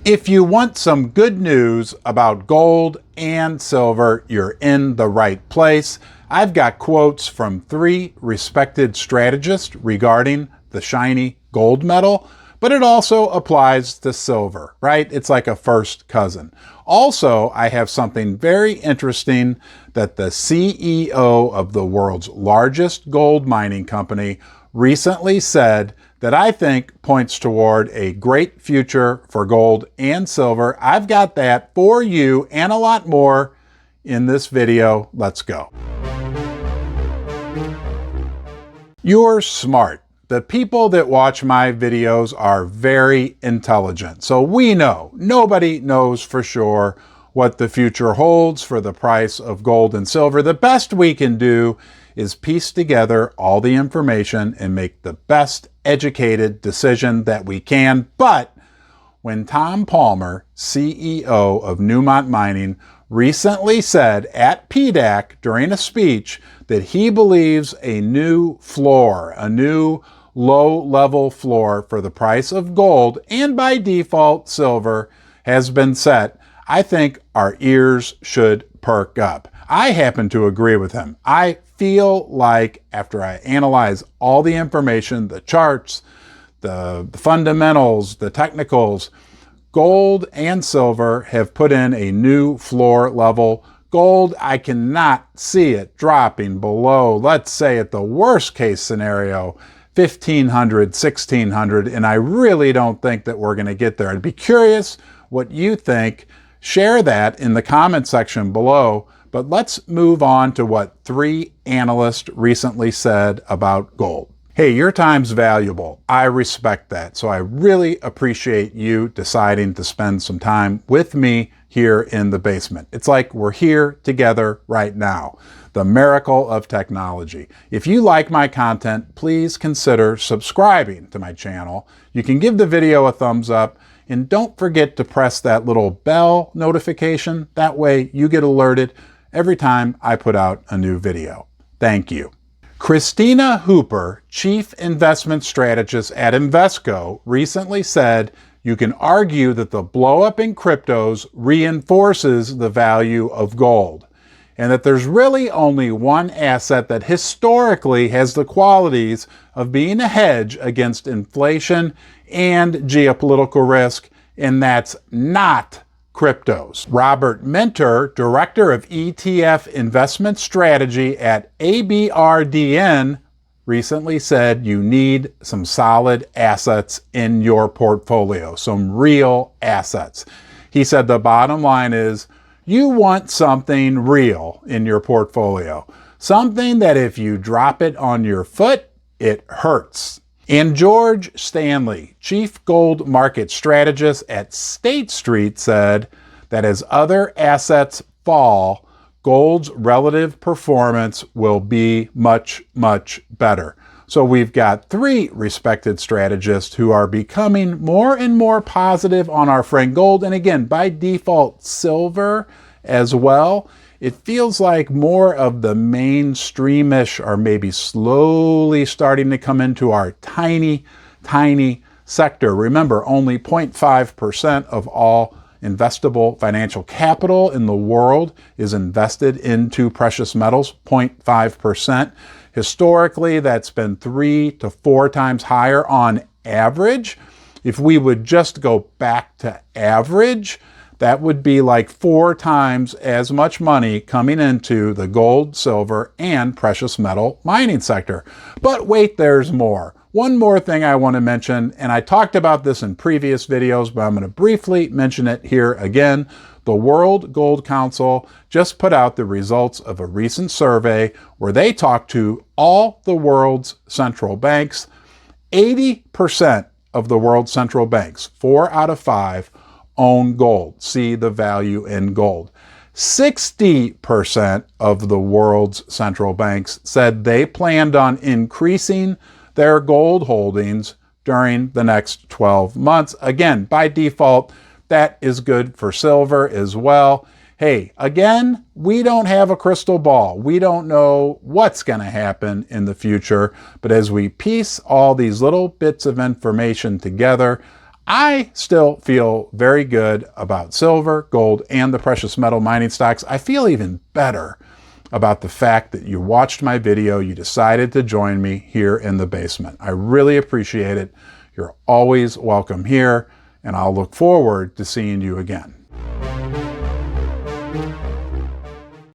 If you want some good news about gold and silver, you're in the right place. I've got quotes from 3 respected strategists regarding the shiny gold metal, but it also applies to silver, right? It's like a first cousin. Also, I have something very interesting that the CEO of the world's largest gold mining company recently said that I think points toward a great future for gold and silver. I've got that for you and a lot more in this video. Let's go. You're smart. The people that watch my videos are very intelligent. So we know, nobody knows for sure what the future holds for the price of gold and silver. The best we can do is piece together all the information and make the best educated decision that we can. But when Tom Palmer, CEO of Newmont Mining, recently said at PDAC during a speech that he believes a new floor, a new low-level floor for the price of gold and by default silver has been set, I think our ears should perk up. I happen to agree with him. I feel like after I analyze all the information, the charts, the fundamentals, the technicals, gold and silver have put in a new floor level. Gold, I cannot see it dropping below, let's say at the worst case scenario, 1,500, 1,600, and I really don't think that we're going to get there. I'd be curious what you think. Share that in the comment section below. But let's move on to what 3 analysts recently said about gold. Hey, your time's valuable. I respect that. So I really appreciate you deciding to spend some time with me here in the basement. It's like we're here together right now. The miracle of technology. If you like my content, please consider subscribing to my channel. You can give the video a thumbs up and don't forget to press that little bell notification. That way you get alerted every time I put out a new video. Thank you. Christina Hooper, Chief Investment Strategist at Invesco, recently said you can argue that the blow-up in cryptos reinforces the value of gold, and that there's really only one asset that historically has the qualities of being a hedge against inflation and geopolitical risk, and that's not cryptos. Robert Minter, Director of ETF Investment Strategy at ABRDN, recently said you need some solid assets in your portfolio, some real assets. He said the bottom line is you want something real in your portfolio, something that if you drop it on your foot, it hurts. And George Stanley, Chief Gold Market Strategist at State Street, said that as other assets fall, gold's relative performance will be much, much better. So we've got 3 respected strategists who are becoming more and more positive on our friend gold. And again, by default, silver as well. It feels like more of the mainstreamish are maybe slowly starting to come into our tiny, tiny sector. Remember, only 0.5% of all investable financial capital in the world is invested into precious metals, 0.5%. Historically, that's been 3 to 4 times higher on average. If we would just go back to average, that would be like 4 times as much money coming into the gold, silver, and precious metal mining sector. But wait, there's more. One more thing I want to mention, and I talked about this in previous videos, but I'm going to briefly mention it here again. The World Gold Council just put out the results of a recent survey where they talked to all the world's central banks. 80% of the world's central banks, 4 out of 5, own gold, see the value in gold. 60% of the world's central banks said they planned on increasing their gold holdings during the next 12 months. Again, by default, that is good for silver as well. Hey, again, we don't have a crystal ball. We don't know what's going to happen in the future. But as we piece all these little bits of information together, I still feel very good about silver, gold, and the precious metal mining stocks. I feel even better about the fact that you watched my video, you decided to join me here in the basement. I really appreciate it. You're always welcome here, and I'll look forward to seeing you again.